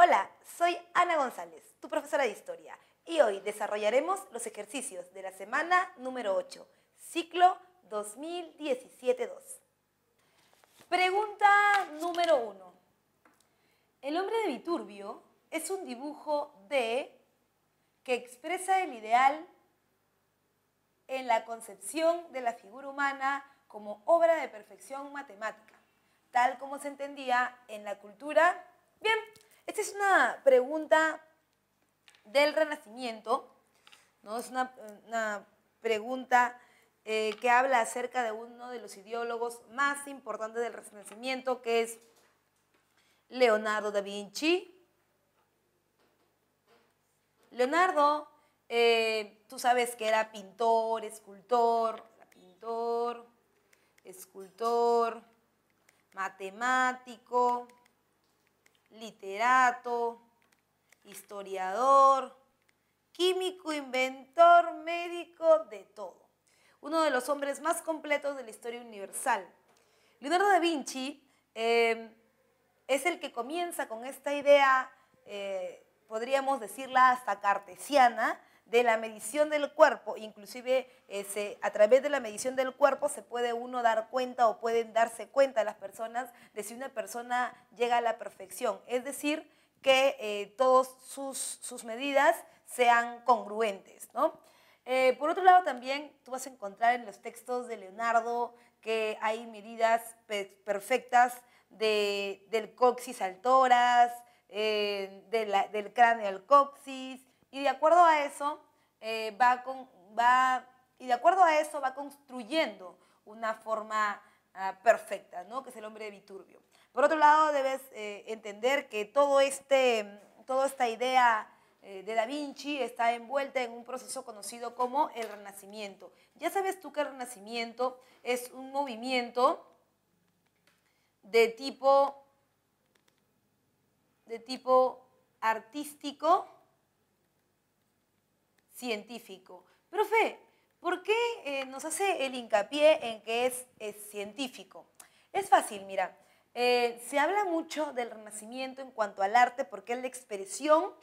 Hola, soy Ana González, tu profesora de Historia, y hoy desarrollaremos los ejercicios de la semana número 8, ciclo 2017-2. Pregunta número 1. El hombre de Viturbio es un dibujo que expresa el ideal en la concepción de la figura humana como obra de perfección matemática, tal como se entendía en la cultura. Bien, esta es una pregunta del Renacimiento, ¿no? Es una pregunta que habla acerca de uno de los ideólogos más importantes del Renacimiento, que es Leonardo da Vinci. Leonardo, tú sabes que era pintor, escultor, matemático, literato, historiador, químico, inventor, médico, de todo. Uno de los hombres más completos de la historia universal. Leonardo da Vinci es el que comienza con esta idea, podríamos decirla hasta cartesiana, de la medición del cuerpo. Inclusive a través de la medición del cuerpo se puede uno dar cuenta o pueden darse cuenta las personas de si una persona llega a la perfección. Es decir, que todas sus medidas sean congruentes, ¿no? Por otro lado también tú vas a encontrar en los textos de Leonardo que hay medidas perfectas del coxis al tórax, del cráneo al coxis, y de acuerdo a eso va construyendo una forma perfecta, ¿no? Que es el hombre de Viturbio. Por otro lado, debes entender que toda esta idea de Da Vinci está envuelta en un proceso conocido como el Renacimiento. Ya sabes tú que el Renacimiento es un movimiento de tipo artístico, científico. Profe, ¿por qué nos hace el hincapié en que es científico? Es fácil, mira. Se habla mucho del Renacimiento en cuanto al arte porque es la expresión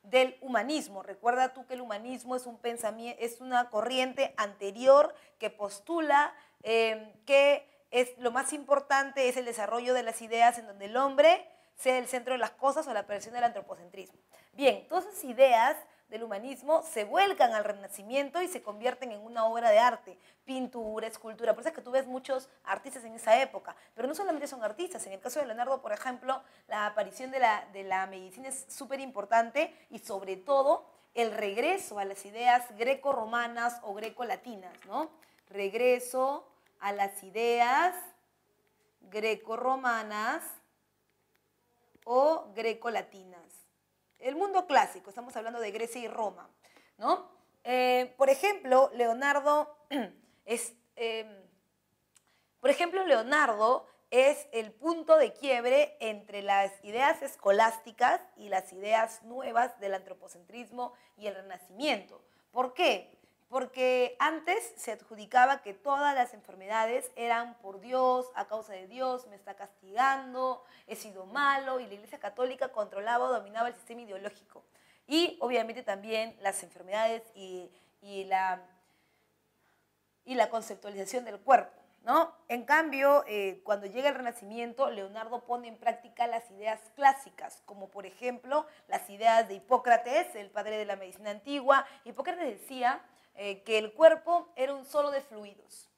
del humanismo. Recuerda tú que el humanismo es un pensamiento, es una corriente anterior que postula que lo más importante es el desarrollo de las ideas en donde el hombre sea el centro de las cosas o la aparición del antropocentrismo. Bien, todas esas ideas del humanismo se vuelcan al Renacimiento y se convierten en una obra de arte, pintura, escultura. Por eso es que tú ves muchos artistas en esa época, pero no solamente son artistas. En el caso de Leonardo, por ejemplo, la aparición de la medicina es súper importante y sobre todo el regreso a las ideas greco-romanas o greco-latinas, ¿no? Regreso a las ideas greco-romanas o grecolatinas. El mundo clásico, estamos hablando de Grecia y Roma, ¿no? Por ejemplo, Leonardo es el punto de quiebre entre las ideas escolásticas y las ideas nuevas del antropocentrismo y el Renacimiento. ¿Por qué? Porque antes se adjudicaba que todas las enfermedades eran por Dios, a causa de Dios, me está castigando, he sido malo, y la Iglesia Católica controlaba o dominaba el sistema ideológico. Y obviamente también las enfermedades y la conceptualización del cuerpo, ¿no? En cambio, cuando llega el Renacimiento, Leonardo pone en práctica las ideas clásicas, como por ejemplo las ideas de Hipócrates, el padre de la medicina antigua. Hipócrates decía que el cuerpo era un solo de fluidos.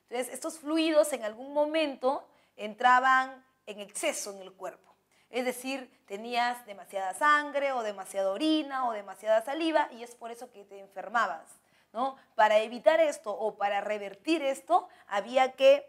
Entonces, estos fluidos en algún momento entraban en exceso en el cuerpo. Es decir, tenías demasiada sangre o demasiada orina o demasiada saliva y es por eso que te enfermabas, ¿no? Para evitar esto o para revertir esto, había que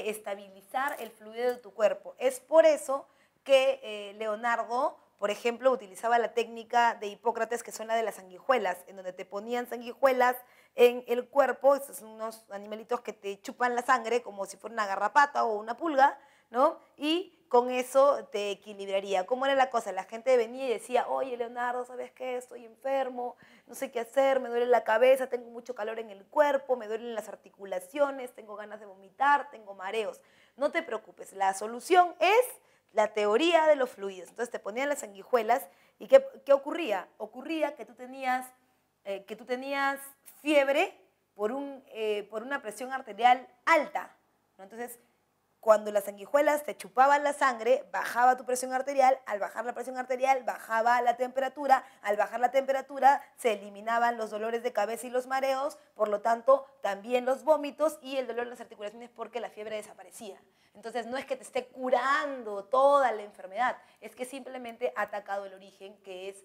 estabilizar el fluido de tu cuerpo. Es por eso que Leonardo, por ejemplo, utilizaba la técnica de Hipócrates, que son la de las sanguijuelas, en donde te ponían sanguijuelas en el cuerpo. Estos son unos animalitos que te chupan la sangre como si fuera una garrapata o una pulga, ¿no? Y con eso te equilibraría. ¿Cómo era la cosa? La gente venía y decía, oye, Leonardo, ¿sabes qué? Estoy enfermo, no sé qué hacer, me duele la cabeza, tengo mucho calor en el cuerpo, me duelen las articulaciones, tengo ganas de vomitar, tengo mareos. No te preocupes, la solución es la teoría de los fluidos. Entonces te ponían las sanguijuelas y ¿qué ocurría? Ocurría que tú tenías fiebre por una presión arterial alta, ¿no? Entonces, cuando las sanguijuelas te chupaban la sangre, bajaba tu presión arterial, al bajar la presión arterial, bajaba la temperatura, al bajar la temperatura se eliminaban los dolores de cabeza y los mareos, por lo tanto, también los vómitos y el dolor en las articulaciones porque la fiebre desaparecía. Entonces, no es que te esté curando toda la enfermedad, es que simplemente ha atacado el origen, que es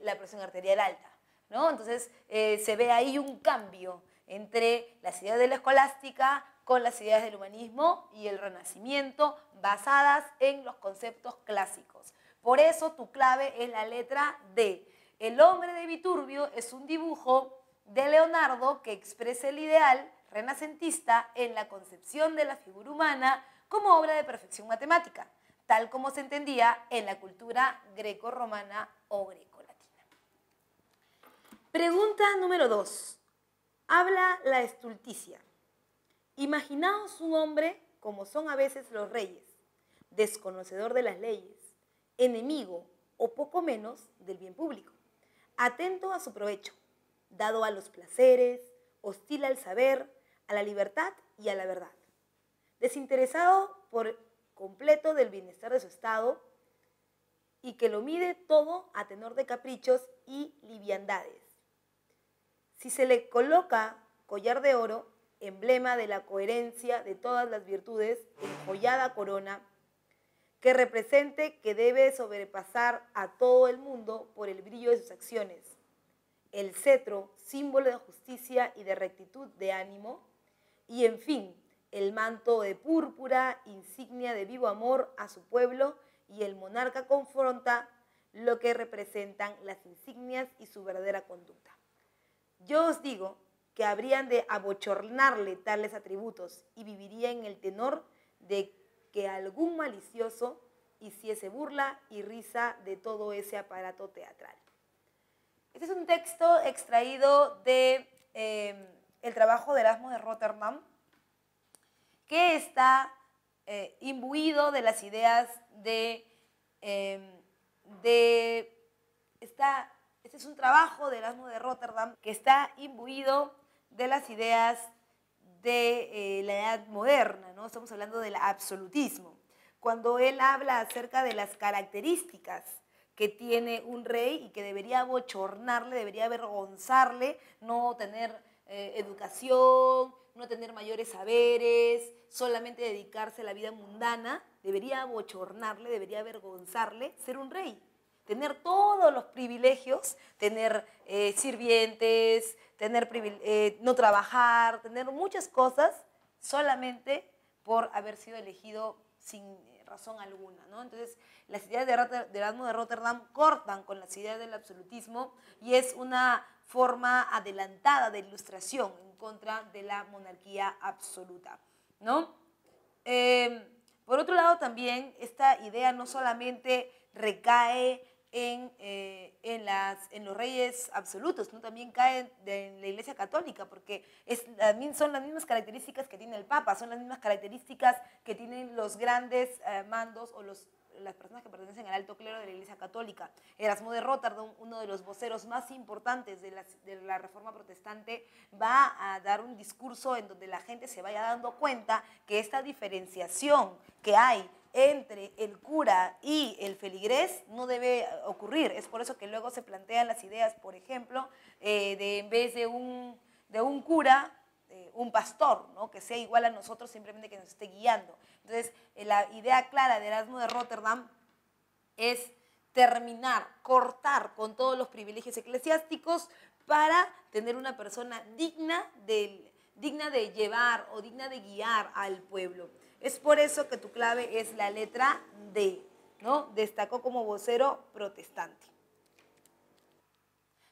la presión arterial alta, ¿no? Entonces, se ve ahí un cambio entre las ideas de la escolástica con las ideas del humanismo y el Renacimiento basadas en los conceptos clásicos. Por eso tu clave es la letra D. El hombre de Viturbio es un dibujo de Leonardo que expresa el ideal renacentista en la concepción de la figura humana como obra de perfección matemática, tal como se entendía en la cultura greco-romana o greco-latina. Pregunta número 2. Habla la estulticia. Imaginaos un hombre, como son a veces los reyes, desconocedor de las leyes, enemigo o poco menos del bien público, atento a su provecho, dado a los placeres, hostil al saber, a la libertad y a la verdad, desinteresado por completo del bienestar de su estado y que lo mide todo a tenor de caprichos y liviandades. Si se le coloca collar de oro, emblema de la coherencia de todas las virtudes, enjollada corona, que represente que debe sobrepasar a todo el mundo por el brillo de sus acciones, el cetro, símbolo de justicia y de rectitud de ánimo, y en fin, el manto de púrpura, insignia de vivo amor a su pueblo, y el monarca confronta lo que representan las insignias y su verdadera conducta. Yo os digo que habrían de abochornarle tales atributos y viviría en el tenor de que algún malicioso hiciese burla y risa de todo ese aparato teatral. Este es un texto extraído de el trabajo de Erasmo de Rotterdam, que está imbuido de las ideas este es un trabajo de Erasmo de Rotterdam que está imbuido de las ideas de la edad moderna, ¿no? Estamos hablando del absolutismo. Cuando él habla acerca de las características que tiene un rey y que debería abochornarle, debería avergonzarle, no tener educación, no tener mayores saberes, solamente dedicarse a la vida mundana, debería abochornarle, debería avergonzarle ser un rey. Tener todos los privilegios, tener sirvientes, no trabajar, tener muchas cosas solamente por haber sido elegido sin razón alguna, ¿no? Entonces, las ideas de Erasmo de Rotterdam cortan con las ideas del absolutismo y es una forma adelantada de ilustración en contra de la monarquía absoluta, ¿no? Por otro lado, también esta idea no solamente recae en los reyes absolutos, ¿no? También cae en la Iglesia Católica, porque son las mismas características que tiene el Papa, son las mismas características que tienen los grandes mandos o las personas que pertenecen al alto clero de la Iglesia Católica. Erasmo de Rotterdam, uno de los voceros más importantes de la Reforma Protestante, va a dar un discurso en donde la gente se vaya dando cuenta que esta diferenciación que hay entre el cura y el feligrés no debe ocurrir. Es por eso que luego se plantean las ideas, por ejemplo, de en vez de un cura, un pastor, ¿no? Que sea igual a nosotros, simplemente que nos esté guiando. Entonces, la idea clara de Erasmo de Rotterdam es cortar con todos los privilegios eclesiásticos para tener una persona digna de llevar o digna de guiar al pueblo. Es por eso que tu clave es la letra D, ¿no? Destacó como vocero protestante.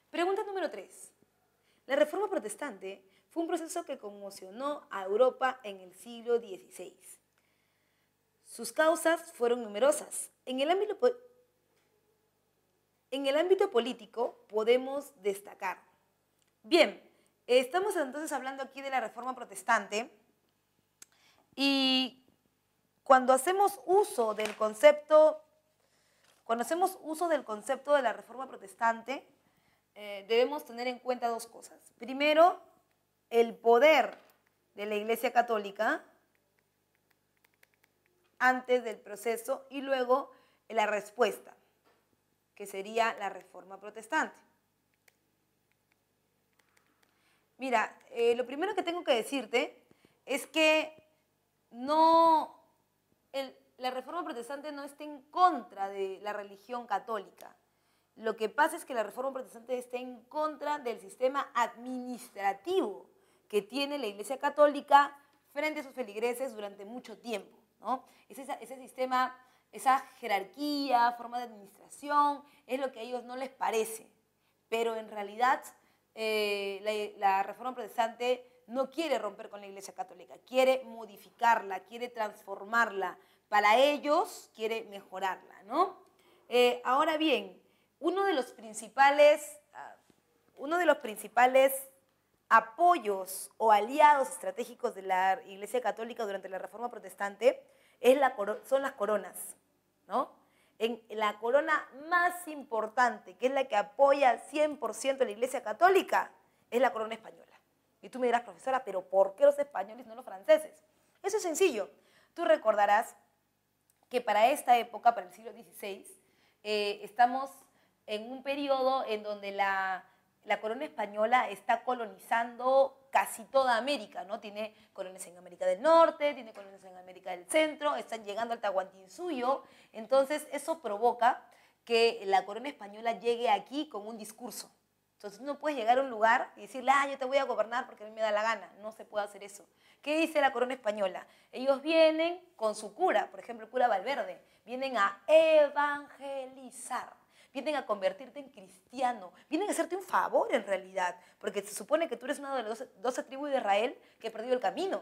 Pregunta número 3. La Reforma Protestante fue un proceso que conmocionó a Europa en el siglo XVI. Sus causas fueron numerosas. En el ámbito político podemos destacar. Bien, estamos entonces hablando aquí de la Reforma Protestante y cuando hacemos uso del concepto, de la Reforma Protestante, debemos tener en cuenta dos cosas. Primero, el poder de la Iglesia Católica antes del proceso y luego la respuesta, que sería la Reforma Protestante. Mira, lo primero que tengo que decirte es que la Reforma Protestante no está en contra de la religión católica. Lo que pasa es que la Reforma Protestante está en contra del sistema administrativo que tiene la Iglesia Católica frente a sus feligreses durante mucho tiempo, ¿no? Ese sistema, esa jerarquía, forma de administración, es lo que a ellos no les parece. Pero en realidad la Reforma Protestante no quiere romper con la Iglesia Católica, quiere modificarla, quiere transformarla. Para ellos quiere mejorarla, ¿no? Ahora bien, uno de los principales apoyos o aliados estratégicos de la Iglesia Católica durante la Reforma Protestante son las coronas, ¿no? La corona más importante, que es la que apoya al 100% a la Iglesia Católica, es la corona española. Y tú me dirás, profesora, ¿pero por qué los españoles y no los franceses? Eso es sencillo. Tú recordarás que para esta época, para el siglo XVI, estamos en un periodo en donde la corona española está colonizando casi toda América, ¿no? Tiene colonias en América del Norte, tiene colonias en América del Centro, están llegando al Tahuantinsuyo. Entonces, eso provoca que la corona española llegue aquí con un discurso. Entonces, no puedes llegar a un lugar y decirle, yo te voy a gobernar porque a mí me da la gana. No se puede hacer eso. ¿Qué dice la corona española? Ellos vienen con su cura, por ejemplo, el cura Valverde, vienen a evangelizar, vienen a convertirte en cristiano, vienen a hacerte un favor en realidad, porque se supone que tú eres una de las 12 tribus de Israel que ha perdido el camino.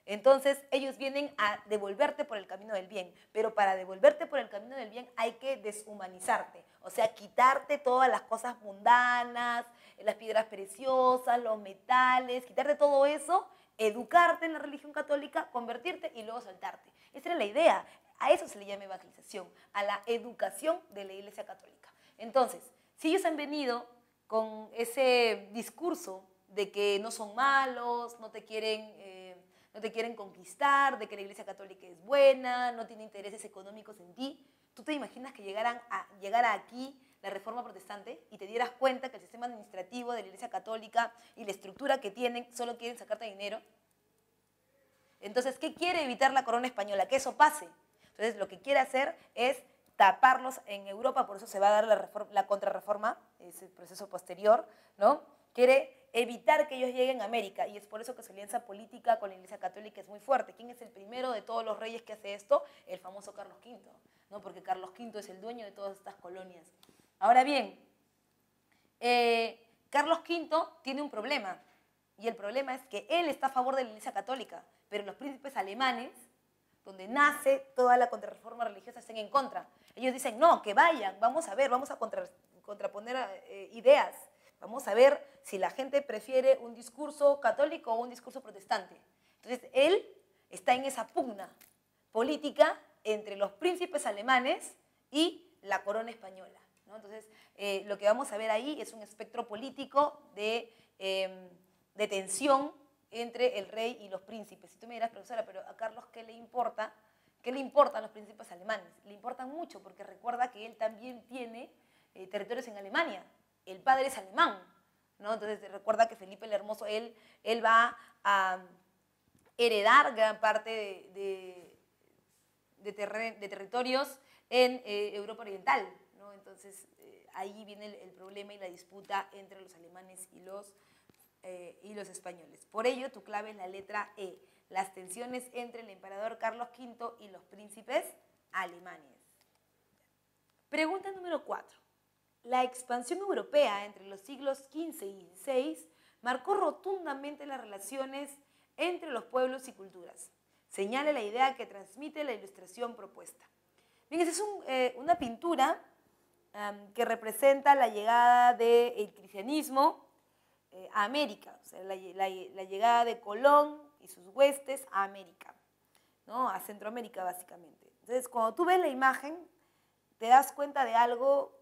Entonces, ellos vienen a devolverte por el camino del bien, pero para devolverte por el camino del bien hay que deshumanizarte, o sea, quitarte todas las cosas mundanas, las piedras preciosas, los metales, quitarte todo eso, educarte en la religión católica, convertirte y luego soltarte. Esa era la idea. A eso se le llama evangelización, a la educación de la Iglesia Católica. Entonces, si ellos han venido con ese discurso de que no son malos, no te quieren conquistar, de que la Iglesia Católica es buena, no tiene intereses económicos en ti, ¿tú te imaginas que llegara aquí la Reforma Protestante y te dieras cuenta que el sistema administrativo de la Iglesia Católica y la estructura que tienen solo quieren sacarte dinero? Entonces, ¿qué quiere evitar la corona española? Que eso pase. Entonces, lo que quiere hacer es taparlos en Europa, por eso se va a dar la contrarreforma, ese proceso posterior, ¿no? Quiere evitar que ellos lleguen a América y es por eso que su alianza política con la Iglesia Católica es muy fuerte. ¿Quién es el primero de todos los reyes que hace esto? El famoso Carlos V, ¿no? Porque Carlos V es el dueño de todas estas colonias. Ahora bien, Carlos V tiene un problema y el problema es que él está a favor de la Iglesia Católica, pero los príncipes alemanes, donde nace toda la contrarreforma religiosa, están en contra. Ellos dicen, no, que vayan, vamos a ver, vamos a contraponer ideas. Vamos a ver si la gente prefiere un discurso católico o un discurso protestante. Entonces, él está en esa pugna política entre los príncipes alemanes y la corona española, ¿no? Entonces, lo que vamos a ver ahí es un espectro político de tensión entre el rey y los príncipes. Si tú me dirás, profesora, pero a Carlos, ¿qué le importa? ¿Qué le importan los príncipes alemanes? Le importan mucho porque recuerda que él también tiene territorios en Alemania. El padre es alemán, ¿no? Entonces recuerda que Felipe el Hermoso, él va a heredar gran parte de territorios en Europa Oriental, ¿no? Entonces ahí viene el problema y la disputa entre los alemanes y los españoles. Por ello, tu clave es la letra E, las tensiones entre el emperador Carlos V y los príncipes alemanes. Pregunta número 4. La expansión europea entre los siglos XV y XVI marcó rotundamente las relaciones entre los pueblos y culturas. Señala la idea que transmite la ilustración propuesta. Bien, esa es una pintura que representa la llegada del cristianismo a América, o sea, la llegada de Colón y sus huestes a América. ¿no? A Centroamérica básicamente. Entonces, cuando tú ves la imagen, te das cuenta de algo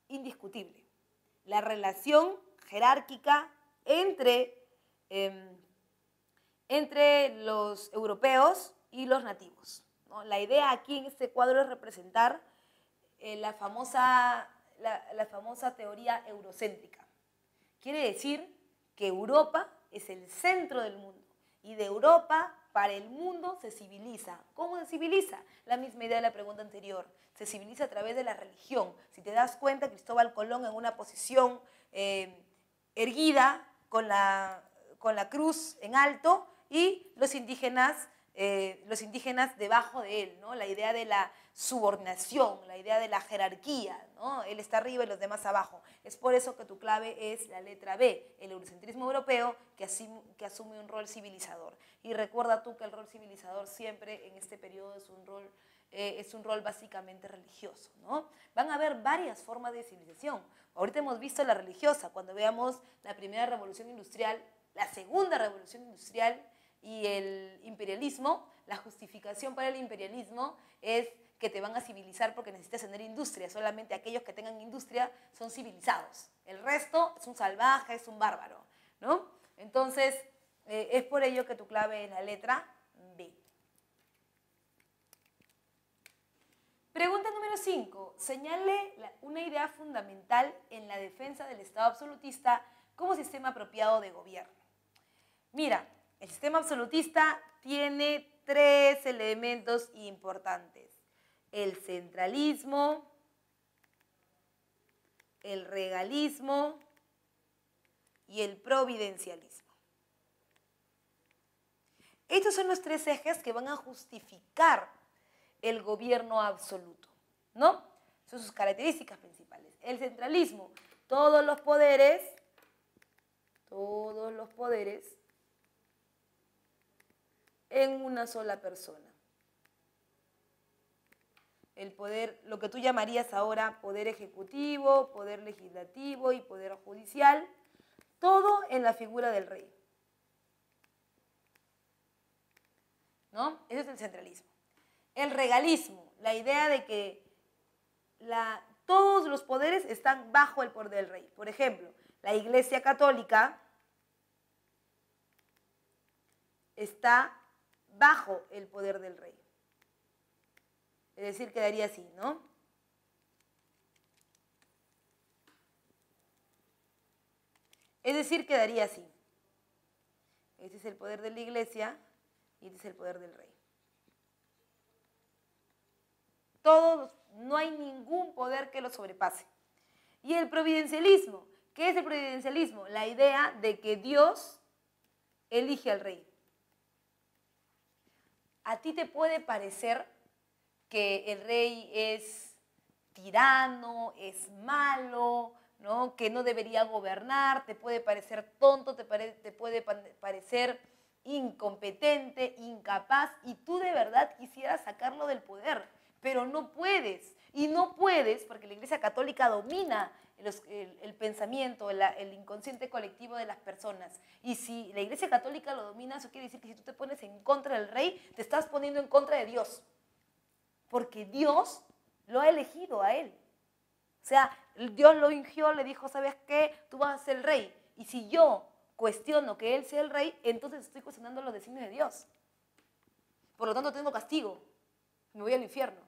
indiscutible. La relación jerárquica entre los europeos y los nativos, ¿no? La idea aquí en este cuadro es representar la famosa teoría eurocéntrica. Quiere decir que Europa es el centro del mundo y de Europa para el mundo se civiliza. ¿Cómo se civiliza? La misma idea de la pregunta anterior. Se civiliza a través de la religión. Si te das cuenta, Cristóbal Colón en una posición erguida con la cruz en alto y los indígenas debajo de él, ¿no? La idea de la subordinación, la idea de la jerarquía, ¿no? Él está arriba y los demás abajo. Es por eso que tu clave es la letra B, el eurocentrismo europeo que asume un rol civilizador. Y recuerda tú que el rol civilizador siempre en este periodo es un rol básicamente religioso, ¿no? Van a haber varias formas de civilización. Ahorita hemos visto la religiosa, cuando veamos la primera revolución industrial, la segunda revolución industrial y el imperialismo. La justificación para el imperialismo es que te van a civilizar porque necesitas tener industria. Solamente aquellos que tengan industria son civilizados. El resto es un salvaje, es un bárbaro, ¿no? Entonces, es por ello que tu clave es la letra B. Pregunta número 5. Señale una idea fundamental en la defensa del Estado absolutista como sistema apropiado de gobierno. Mira, el sistema absolutista tiene 3 elementos importantes: el centralismo, el regalismo y el providencialismo. Estos son los 3 ejes que van a justificar el gobierno absoluto, ¿no? Son sus características principales. El centralismo, todos los poderes en una sola persona. El poder, lo que tú llamarías ahora poder ejecutivo, poder legislativo y poder judicial, todo en la figura del rey, ¿no? Ese es el centralismo. El regalismo, la idea de que todos los poderes están bajo el poder del rey. Por ejemplo, la Iglesia Católica está bajo el poder del rey. Es decir, quedaría así, ¿no? Es decir, quedaría así. Este es el poder de la Iglesia y este es el poder del rey. Todos, no hay ningún poder que lo sobrepase. Y el providencialismo, ¿qué es el providencialismo? La idea de que Dios elige al rey. A ti te puede parecer que el rey es tirano, es malo, ¿no? Que no debería gobernar, te puede parecer tonto, te puede parecer incompetente, incapaz, y tú de verdad quisieras sacarlo del poder, pero no puedes. Y no puedes porque la Iglesia Católica domina el pensamiento, el inconsciente colectivo de las personas. Y si la Iglesia Católica lo domina, eso quiere decir que si tú te pones en contra del rey, te estás poniendo en contra de Dios. Porque Dios lo ha elegido a él. O sea, Dios lo ungió, le dijo, ¿sabes qué? Tú vas a ser el rey. Y si yo cuestiono que él sea el rey, entonces estoy cuestionando los designios de Dios. Por lo tanto, tengo castigo. Me voy al infierno.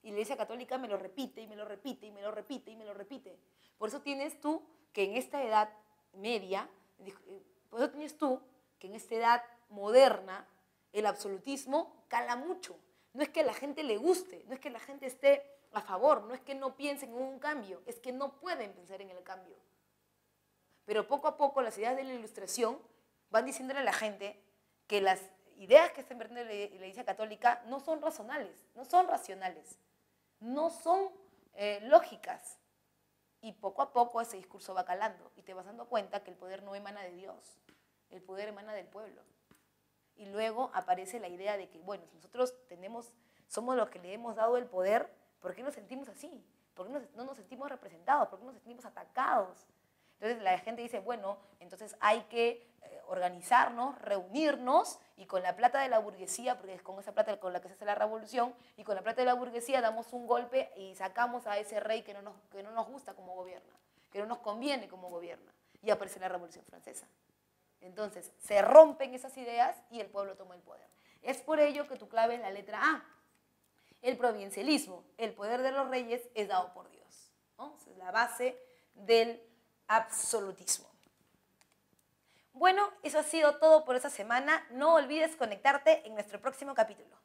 Y la Iglesia Católica me lo repite, y me lo repite, y me lo repite, y me lo repite. Por eso tienes tú que en esta edad media, por eso tienes tú que en esta edad moderna, el absolutismo cala mucho. No es que a la gente le guste, no es que la gente esté a favor, no es que no piensen en un cambio, es que no pueden pensar en el cambio. Pero poco a poco las ideas de la Ilustración van diciéndole a la gente que las ideas que está invirtiendo la Iglesia Católica no son racionales, no son racionales, no son lógicas. Y poco a poco ese discurso va calando y te vas dando cuenta que el poder no emana de Dios, el poder emana del pueblo. Y luego aparece la idea de que, bueno, si nosotros somos los que le hemos dado el poder, ¿por qué nos sentimos así? ¿Por qué no nos sentimos representados? ¿Por qué nos sentimos atacados? Entonces la gente dice, bueno, entonces hay que organizarnos, reunirnos y con la plata de la burguesía, porque es con esa plata con la que se hace la revolución, y con la plata de la burguesía damos un golpe y sacamos a ese rey que no nos gusta como gobierna, que no nos conviene como gobierna, y aparece la Revolución Francesa. Entonces, se rompen esas ideas y el pueblo toma el poder. Es por ello que tu clave es la letra A. El provincialismo, el poder de los reyes es dado por Dios, ¿no? Es la base del absolutismo. Bueno, eso ha sido todo por esta semana. No olvides conectarte en nuestro próximo capítulo.